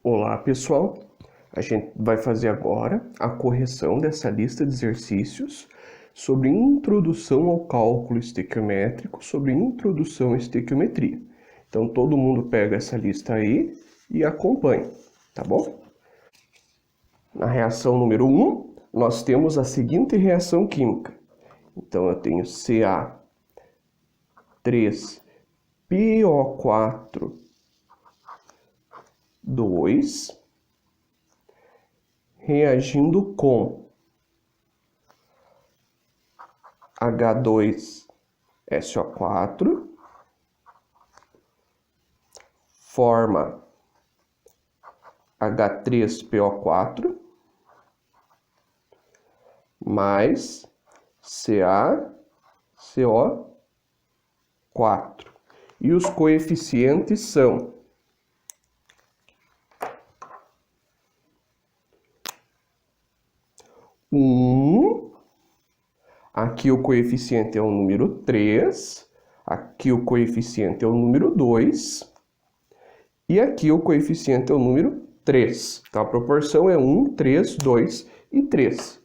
Olá, pessoal! A gente vai fazer agora a correção dessa lista de exercícios sobre introdução ao cálculo estequiométrico, sobre introdução à estequiometria. Então, todo mundo pega essa lista aí e acompanha, tá bom? Na reação número 1, nós temos a seguinte reação química. Então, eu tenho Ca3PO4 2 reagindo com H2SO4, forma H3PO4 mais CaCO4. E os coeficientes são aqui o coeficiente é o número 3, aqui o coeficiente é o número 2, e aqui o coeficiente é o número 3. Então, a proporção é 1, 3, 2 e 3.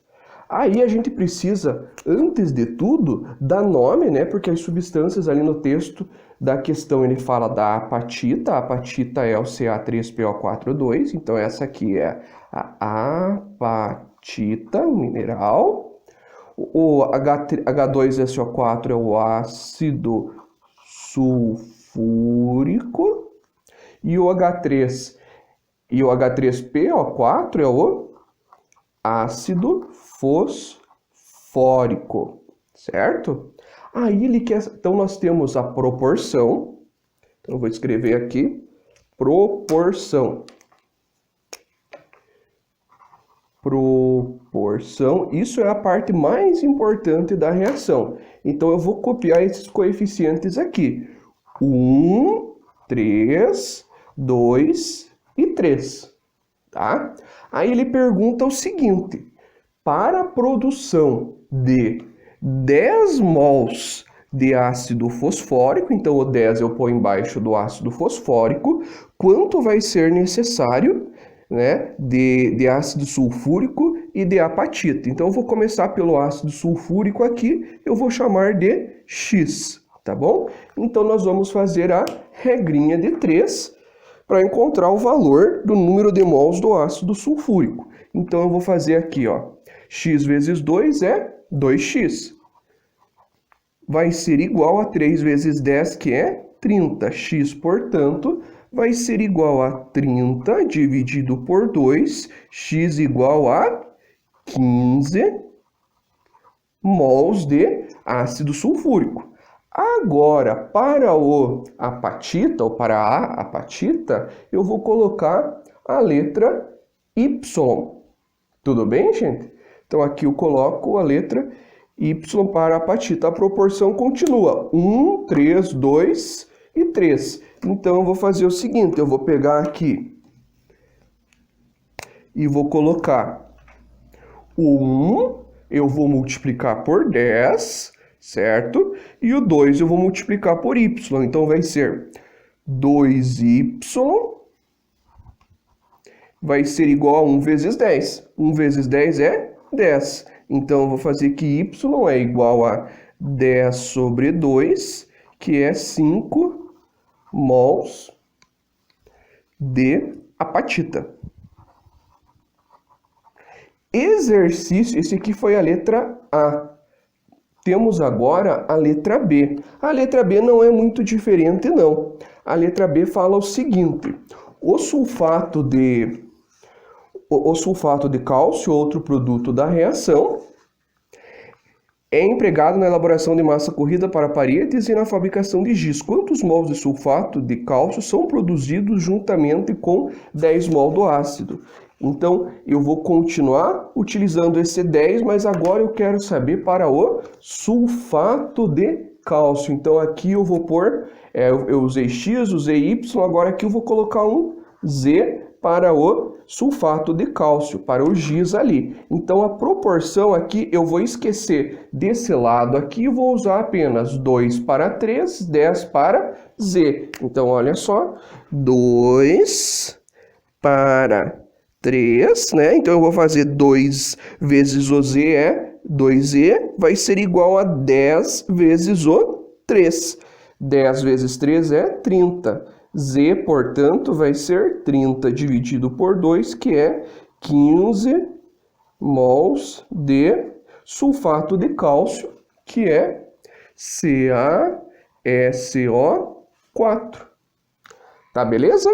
Aí a gente precisa, antes de tudo, dar nome, né? Porque as substâncias ali no texto da questão ele fala da apatita. A apatita é o Ca3PO4 então essa aqui é a apatita, um mineral. O H2SO4 é o ácido sulfúrico e o H3PO4 é o ácido fosfórico, certo? Aí ele quer, então nós temos a proporção. Então eu vou escrever aqui proporção. Proporção, isso é a parte mais importante da reação. Então eu vou copiar esses coeficientes aqui. 1, 3, 2 e 3, tá? Aí ele pergunta o seguinte: para a produção de 10 mols de ácido fosfórico, então o 10 eu ponho embaixo do ácido fosfórico, quanto vai ser necessário, né, de ácido sulfúrico e de apatita? Então eu vou começar pelo ácido sulfúrico aqui, eu vou chamar de X, tá bom? Então nós vamos fazer a regrinha de 3 para encontrar o valor do número de mols do ácido sulfúrico. Então eu vou fazer aqui, ó, X vezes 2 é 2x. Vai ser igual a 3 vezes 10, que é 30. X, portanto, vai ser igual a 30 dividido por 2, x igual a 15 mols de ácido sulfúrico. Agora, para o apatita, ou para a apatita, eu vou colocar a letra Y. Tudo bem, gente? Então aqui eu coloco a letra Y para a apatita. A proporção continua, 1, 3, 2 e 3. Então eu vou fazer o seguinte, eu vou pegar aqui e vou colocar o 1, eu vou multiplicar por 10, certo? E o 2 eu vou multiplicar por Y, então vai ser 2y vai ser igual a 1 vezes 10. 1 vezes 10 é 10. Então eu vou fazer que y é igual a 10 sobre 2, que é 5 mols de apatita. Exercício, esse aqui foi a letra A. Temos agora a letra B. A letra B não é muito diferente, não. A letra B fala o seguinte: o sulfato de cálcio, outro produto da reação, é empregado na elaboração de massa corrida para paredes e na fabricação de giz. Quantos mols de sulfato de cálcio são produzidos juntamente com 10 mol do ácido? Então, eu vou continuar utilizando esse 10, mas agora eu quero saber para o sulfato de cálcio. Então, aqui eu vou pôr, eu usei X, usei Y, agora aqui eu vou colocar um Z para o sulfato de cálcio, para o giz ali. Então a proporção aqui eu vou esquecer desse lado aqui e vou usar apenas 2 para 3, 10 para Z. Então olha só, 2 para 3, né? Então eu vou fazer 2 vezes o Z é 2Z, vai ser igual a 10 vezes o 3. 10 vezes 3 é 30. Z, portanto, vai ser 30 dividido por 2, que é 15 mols de sulfato de cálcio, que é CaSO4. Tá, beleza?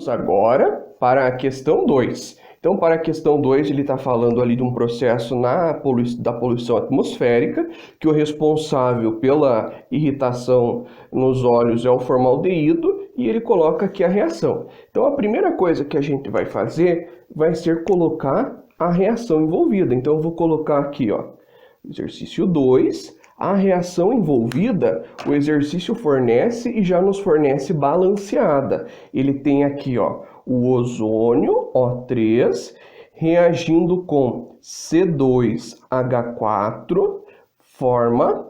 Agora para a questão 2. Então, para a questão 2, ele está falando ali de um processo da poluição atmosférica, que o responsável pela irritação nos olhos é o formaldeído, e ele coloca aqui a reação. Então, a primeira coisa que a gente vai fazer vai ser colocar a reação envolvida. Então, eu vou colocar aqui, ó, exercício 2. A reação envolvida, o exercício fornece e já nos fornece balanceada. Ele tem aqui, ó, o ozônio, O3, reagindo com C2H4, forma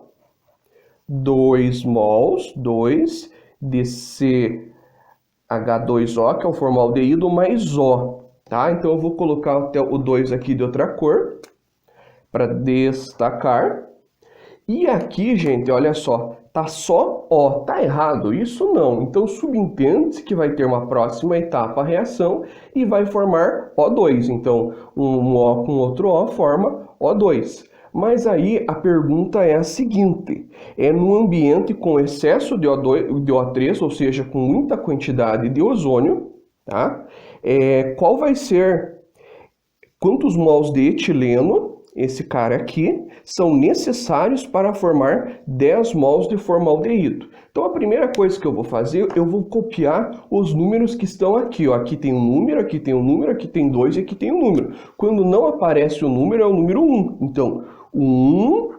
2 mols, 2 de CH2O, que é o formaldeído, mais O, tá? Então eu vou colocar até o 2 aqui de outra cor, para destacar. E aqui, gente, olha só, tá só O, tá errado? Isso não. Então, subentende-se que vai ter uma próxima etapa, a reação, e vai formar O2. Então, um O com outro O forma O2. Mas aí a pergunta é a seguinte, é no ambiente com excesso de O3, ou seja, com muita quantidade de ozônio, tá? Qual vai ser, quantos mols de etileno, esse cara aqui, são necessários para formar 10 mols de formaldeído. Então a primeira coisa que eu vou fazer, eu vou copiar os números que estão aqui, ó. Aqui tem um número, aqui tem um número, aqui tem 2 e aqui tem um número. Quando não aparece o número, é o número 1. Então, 1,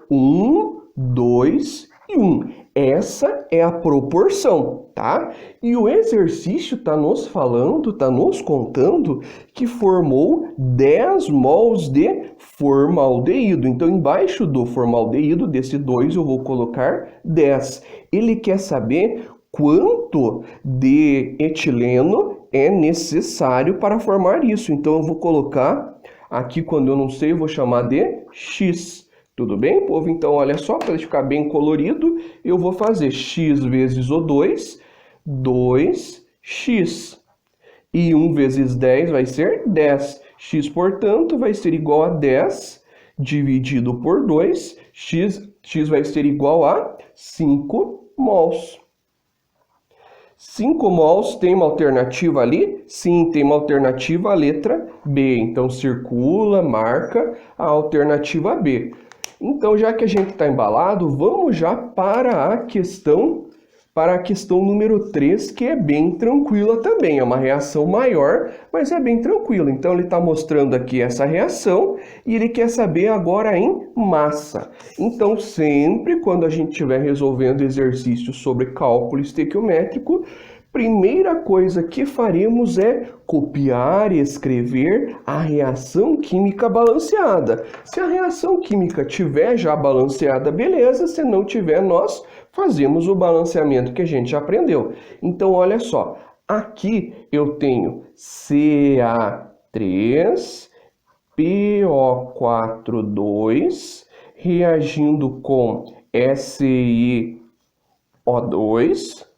2 e 1. Essa é a proporção, tá? E o exercício está nos falando, está nos contando que formou 10 mols de formaldeído. Então, embaixo do formaldeído, desse 2, eu vou colocar 10. Ele quer saber quanto de etileno é necessário para formar isso. Então, eu vou colocar aqui, quando eu não sei, eu vou chamar de X. Tudo bem, povo? Então, olha só, para ele ficar bem colorido, eu vou fazer x vezes O2, 2x. E 1 vezes 10 vai ser 10. X, portanto, vai ser igual a 10 dividido por 2. X vai ser igual a 5 mols. 5 mols tem uma alternativa ali? Sim, tem uma alternativa, a letra B. Então, circula, marca a alternativa B. Então, já que a gente está embalado, vamos já para a questão número 3, que é bem tranquila também. É uma reação maior, mas é bem tranquila. Então, ele está mostrando aqui essa reação e ele quer saber agora em massa. Então, sempre quando a gente estiver resolvendo exercícios sobre cálculo estequiométrico, primeira coisa que faremos é copiar e escrever a reação química balanceada. Se a reação química tiver já balanceada, beleza. Se não tiver, nós fazemos o balanceamento que a gente já aprendeu. Então, olha só. Aqui eu tenho Ca3PO42 reagindo com SiO2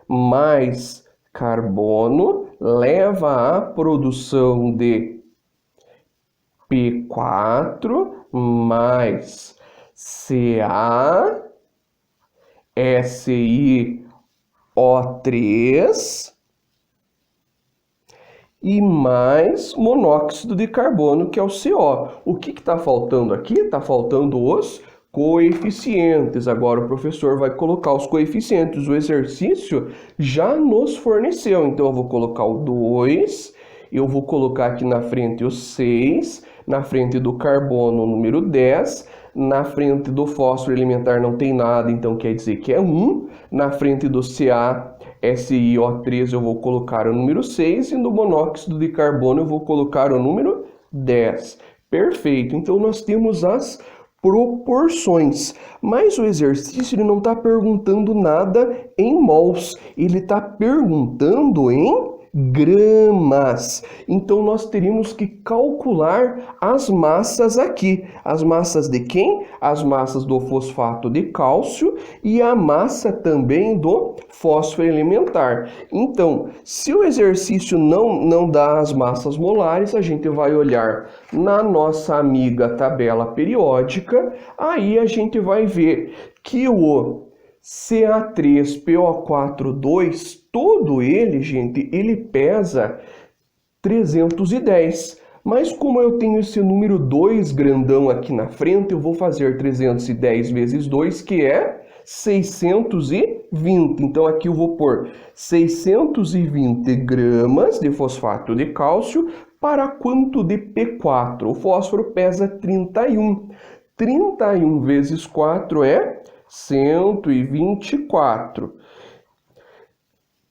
mais carbono leva à produção de P4 mais Ca, SiO3 e mais monóxido de carbono, que é o CO. O que está faltando aqui? Está faltando os coeficientes. Agora o professor vai colocar os coeficientes. O exercício já nos forneceu. Então eu vou colocar o 2, eu vou colocar aqui na frente o 6, na frente do carbono o número 10, na frente do fósforo elementar não tem nada, então quer dizer que é 1, na frente do CaSiO3 eu vou colocar o número 6 e no monóxido de carbono eu vou colocar o número 10. Perfeito. Então nós temos as proporções. Mas o exercício ele não está perguntando nada em mols, ele está perguntando em gramas. Então nós teríamos que calcular as massas aqui. As massas de quem? As massas do fosfato de cálcio e a massa também do fósforo elementar. Então, se o exercício não dá as massas molares, a gente vai olhar na nossa amiga tabela periódica, aí a gente vai ver que o Ca3PO4,2, todo ele, gente, ele pesa 310. Mas como eu tenho esse número 2 grandão aqui na frente, eu vou fazer 310 vezes 2, que é 620. Então aqui eu vou pôr 620 gramas de fosfato de cálcio para quanto de P4? O fósforo pesa 31. 31 vezes 4 é 124.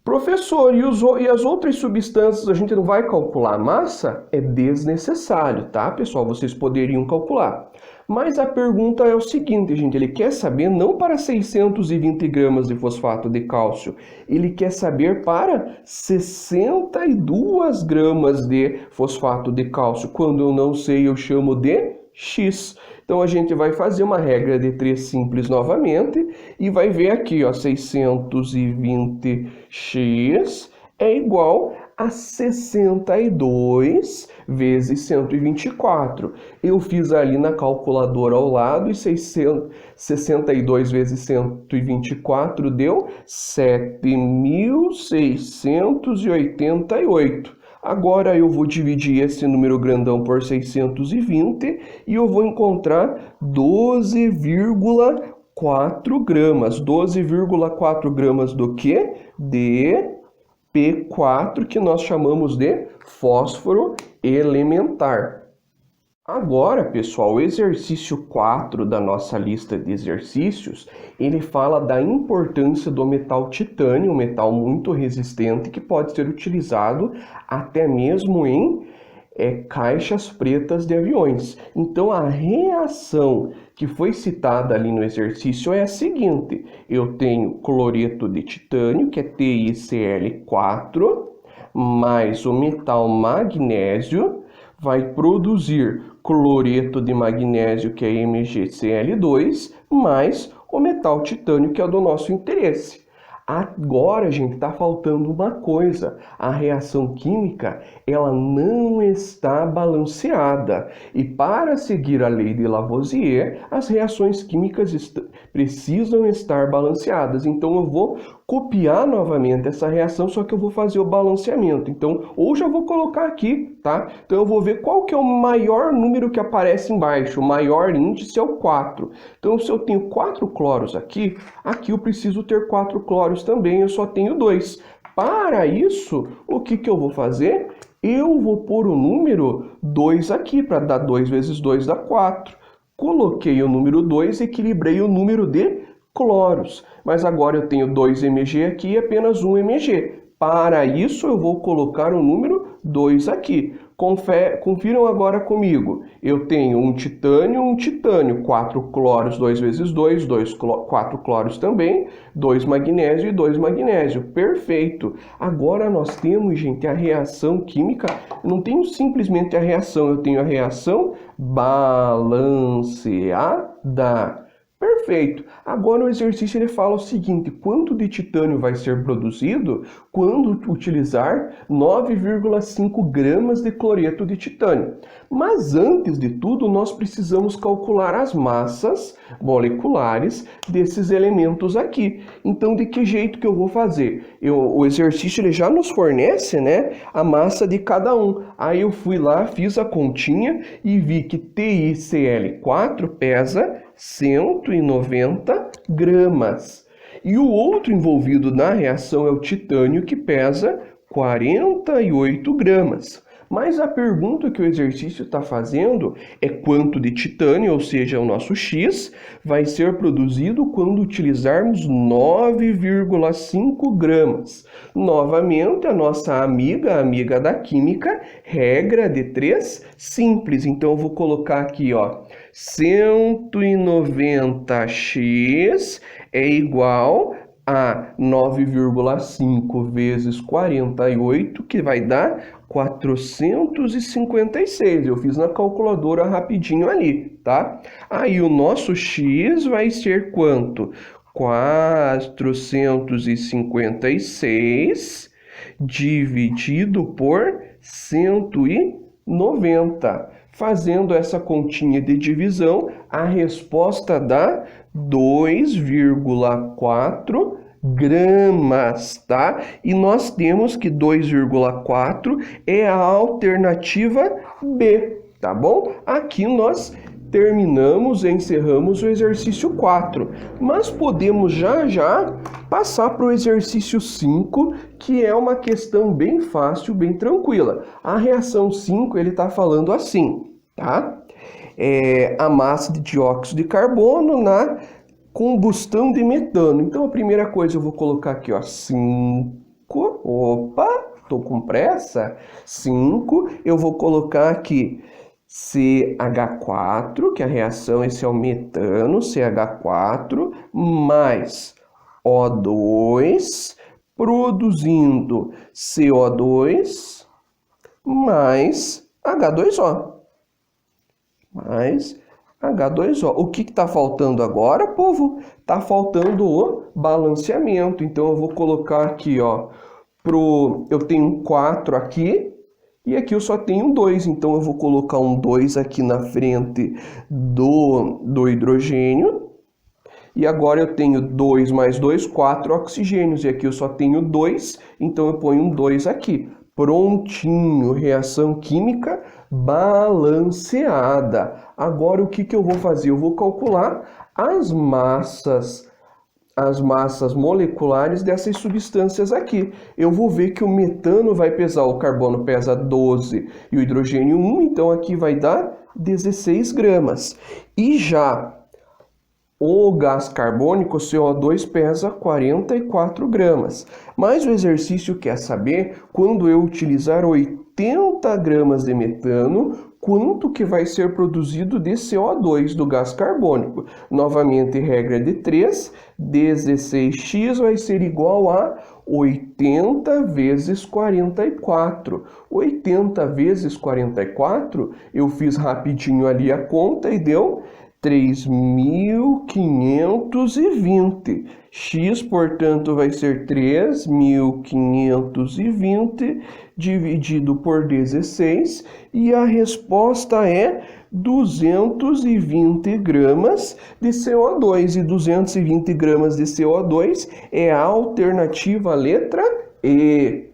Professor, e as outras substâncias a gente não vai calcular a massa? É desnecessário, tá, pessoal? Vocês poderiam calcular. Mas a pergunta é o seguinte, gente, ele quer saber não para 620 gramas de fosfato de cálcio, ele quer saber para 62 gramas de fosfato de cálcio. Quando eu não sei, eu chamo de X. Então a gente vai fazer uma regra de 3 simples novamente e vai ver aqui, ó, 620x é igual a 62 vezes 124. Eu fiz ali na calculadora ao lado e 62 vezes 124 deu 7.688. Agora eu vou dividir esse número grandão por 620 e eu vou encontrar 12,4 gramas. 12,4 gramas do quê? De P4, que nós chamamos de fósforo elementar. Agora, pessoal, o exercício 4 da nossa lista de exercícios, ele fala da importância do metal titânio, um metal muito resistente que pode ser utilizado até mesmo em caixas pretas de aviões. Então, a reação que foi citada ali no exercício é a seguinte: eu tenho cloreto de titânio, que é TiCl4, mais o metal magnésio, vai produzir cloreto de magnésio, que é MgCl2, mais o metal titânio, que é do nosso interesse. Agora, gente, está faltando uma coisa. A reação química, ela não está balanceada. E para seguir a lei de Lavoisier, as reações químicas precisam estar balanceadas. Então, eu vou copiar novamente essa reação, só que eu vou fazer o balanceamento. Então, ou já vou colocar aqui, tá? Então, eu vou ver qual que é o maior número que aparece embaixo. O maior índice é o 4. Então, se eu tenho 4 cloros aqui, aqui eu preciso ter 4 cloros também, eu só tenho 2. Para isso, o que eu vou fazer? Eu vou pôr o número 2 aqui, para dar 2 vezes 2 dá 4. Coloquei o número 2, equilibrei o número de cloros. Mas agora eu tenho 2 Mg aqui e apenas 1 Mg. Para isso, eu vou colocar o número 2 aqui. Confiram agora comigo. Eu tenho um titânio, 4 cloros, 2 vezes 2, 4 cloros também, 2 magnésio e 2 magnésio. Perfeito. Agora nós temos, gente, a reação química. Eu não tenho simplesmente a reação, eu tenho a reação balanceada. Perfeito. Agora o exercício ele fala o seguinte: quanto de titânio vai ser produzido quando utilizar 9,5 gramas de cloreto de titânio? Mas antes de tudo, nós precisamos calcular as massas moleculares desses elementos aqui. Então, de que jeito que eu vou fazer? O exercício ele já nos fornece, né, a massa de cada um. Aí eu fui lá, fiz a continha e vi que TiCl4 pesa 190 gramas. E o outro envolvido na reação é o titânio, que pesa 48 gramas. Mas a pergunta que o exercício está fazendo é quanto de titânio, ou seja, o nosso X, vai ser produzido quando utilizarmos 9,5 gramas. Novamente, a nossa amiga, a amiga da química, regra de 3 simples. Então, eu vou colocar aqui, ó, 190x é igual a 9,5 vezes 48, que vai dar 456. Eu fiz na calculadora rapidinho ali, tá? Aí o nosso x vai ser quanto? 456 dividido por 190. Fazendo essa continha de divisão, a resposta dá 2,4 gramas, tá? E nós temos que 2,4 é a alternativa B, tá bom? Aqui nós terminamos, encerramos o exercício 4, mas podemos já passar para o exercício 5, que é uma questão bem fácil, bem tranquila. A reação 5, ele está falando assim, tá? A massa de dióxido de carbono na combustão de metano. Então, a primeira coisa eu vou colocar aqui, ó, 5. Opa, tô com pressa. 5. Eu vou colocar aqui CH4, que a reação, esse é o metano, CH4, mais O2, produzindo CO2, mais H2O. Mais H2O. O que está faltando agora, povo? Está faltando o balanceamento. Então, eu vou colocar aqui, ó, eu tenho um 4 aqui, e aqui eu só tenho 2. Então, eu vou colocar um 2 aqui na frente do hidrogênio. E agora eu tenho 2 mais 2, 4 oxigênios. E aqui eu só tenho 2, então eu ponho um 2 aqui. Prontinho, reação química balanceada. Agora o que eu vou fazer? Eu vou calcular as massas moleculares dessas substâncias aqui. Eu vou ver que o metano vai pesar, o carbono pesa 12 e o hidrogênio 1, então aqui vai dar 16 gramas. E já o gás carbônico, CO2, pesa 44 gramas. Mas o exercício quer saber, quando eu utilizar 80 gramas de metano, quanto que vai ser produzido de CO2 do gás carbônico. Novamente, regra de 3, 16x vai ser igual a 80 vezes 44. 80 vezes 44, eu fiz rapidinho ali a conta e deu 3.520. X, portanto, vai ser 3.520 dividido por 16. E a resposta é 220 gramas de CO2. E 220 gramas de CO2 é a alternativa letra E.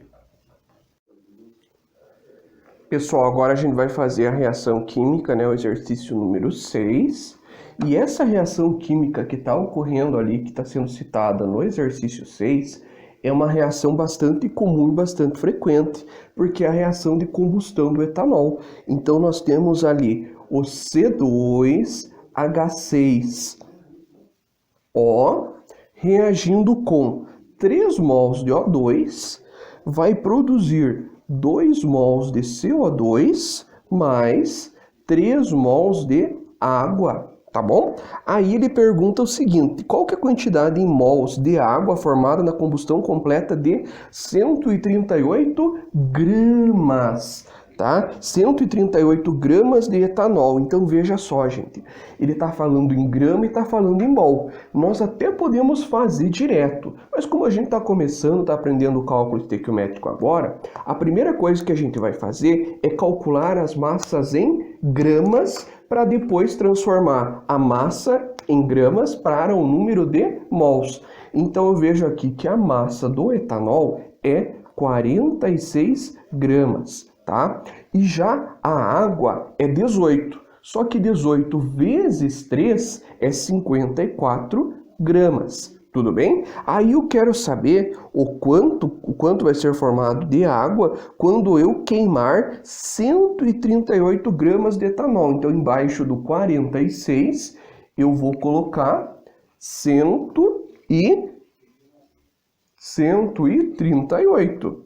Pessoal, agora a gente vai fazer a reação química, né? O exercício número 6. E essa reação química que está ocorrendo ali, que está sendo citada no exercício 6, é uma reação bastante comum e bastante frequente, porque é a reação de combustão do etanol. Então, nós temos ali o C2H6O reagindo com 3 mols de O2, vai produzir 2 mols de CO2 mais 3 mols de água. Tá bom? Aí ele pergunta o seguinte: qual que é a quantidade em mols de água formada na combustão completa de 138 gramas? Tá? 138 gramas de etanol. Então veja só, gente. Ele está falando em grama e está falando em mol. Nós até podemos fazer direto, mas como a gente está começando, está aprendendo o cálculo estequiométrico agora, a primeira coisa que a gente vai fazer é calcular as massas em gramas para depois transformar a massa em gramas para o número de mols. Então eu vejo aqui que a massa do etanol é 46 gramas. Tá? E já a água é 18, só que 18 vezes 3 é 54 gramas, Tudo bem? Aí eu quero saber o quanto vai ser formado de água quando eu queimar 138 gramas de etanol. Então, embaixo do 46, eu vou colocar 138.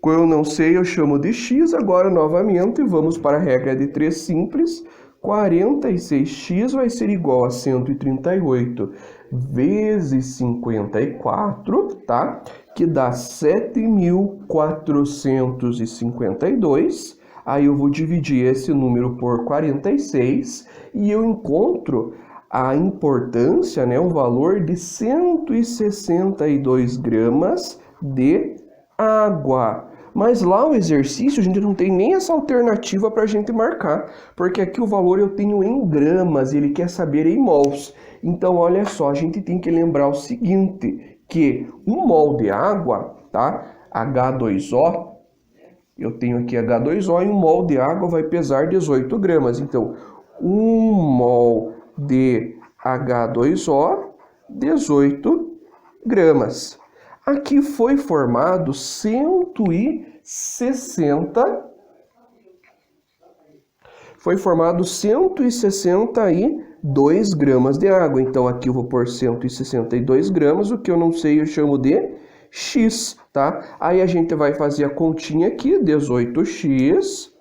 Quando eu não sei, eu chamo de x. Agora, novamente, vamos para a regra de 3 simples. 46x vai ser igual a 138 vezes 54, tá? Que dá 7.452. Aí eu vou dividir esse número por 46 e eu encontro a importância, né, o valor de 162 gramas de água. Mas lá o exercício a gente não tem nem essa alternativa para a gente marcar, porque aqui o valor eu tenho em gramas e ele quer saber em mols. Então olha só, a gente tem que lembrar o seguinte, que 1 mol de água, tá? H2O, eu tenho aqui H2O e 1 mol de água vai pesar 18 gramas. Então 1 mol de H2O, 18 gramas. Aqui foi formado 162 gramas de água. Então aqui eu vou pôr 162 gramas, o que eu não sei eu chamo de x, tá? Aí a gente vai fazer a continha aqui, 18x.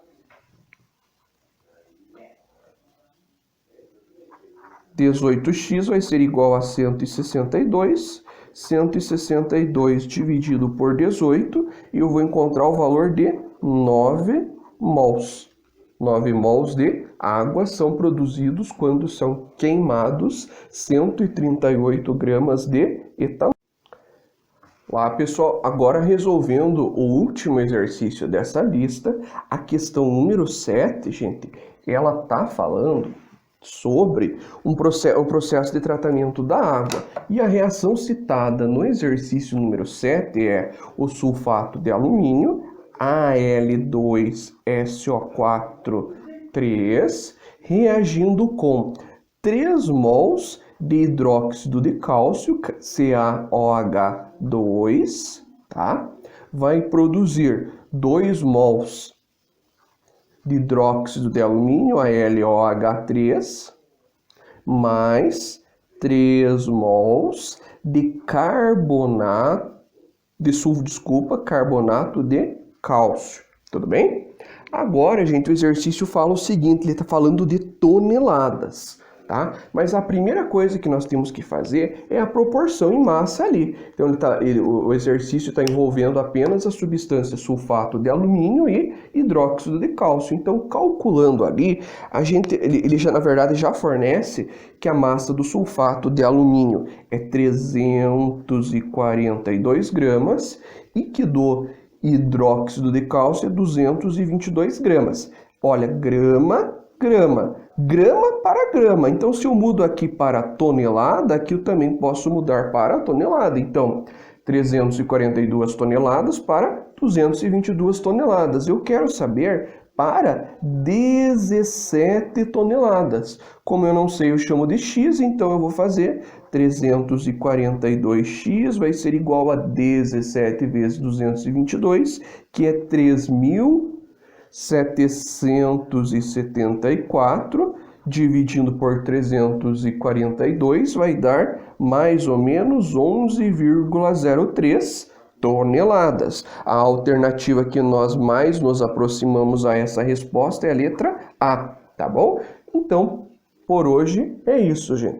18x vai ser igual a 162. 162 dividido por 18, e eu vou encontrar o valor de 9 mols. 9 mols de água são produzidos quando são queimados 138 gramas de etanol. Lá, pessoal, agora resolvendo o último exercício dessa lista, a questão número 7, gente, ela tá falando sobre o processo de tratamento da água. E a reação citada no exercício número 7 é o sulfato de alumínio, Al2SO4 3, reagindo com 3 mols de hidróxido de cálcio, CaOH2, tá? Vai produzir 2 mols de hidróxido de alumínio, AlOH3, mais 3 mols de carbonato de cálcio. Tudo bem? Agora, gente, o exercício fala o seguinte, ele está falando de toneladas, tá? Mas a primeira coisa que nós temos que fazer é a proporção em massa ali. Então o exercício está envolvendo apenas a substância sulfato de alumínio e hidróxido de cálcio. Então, calculando ali, ele já, na verdade, já fornece que a massa do sulfato de alumínio é 342 gramas e que do hidróxido de cálcio é 222 gramas. Olha, grama para grama. Então, se eu mudo aqui para tonelada, aqui eu também posso mudar para tonelada. Então, 342 toneladas para 222 toneladas. Eu quero saber para 17 toneladas. Como eu não sei, eu chamo de x, então eu vou fazer 342x vai ser igual a 17 vezes 222, que é 3.774, dividindo por 342, vai dar mais ou menos 11,03 toneladas. A alternativa que nós mais nos aproximamos a essa resposta é a letra A, tá bom? Então, por hoje é isso, gente.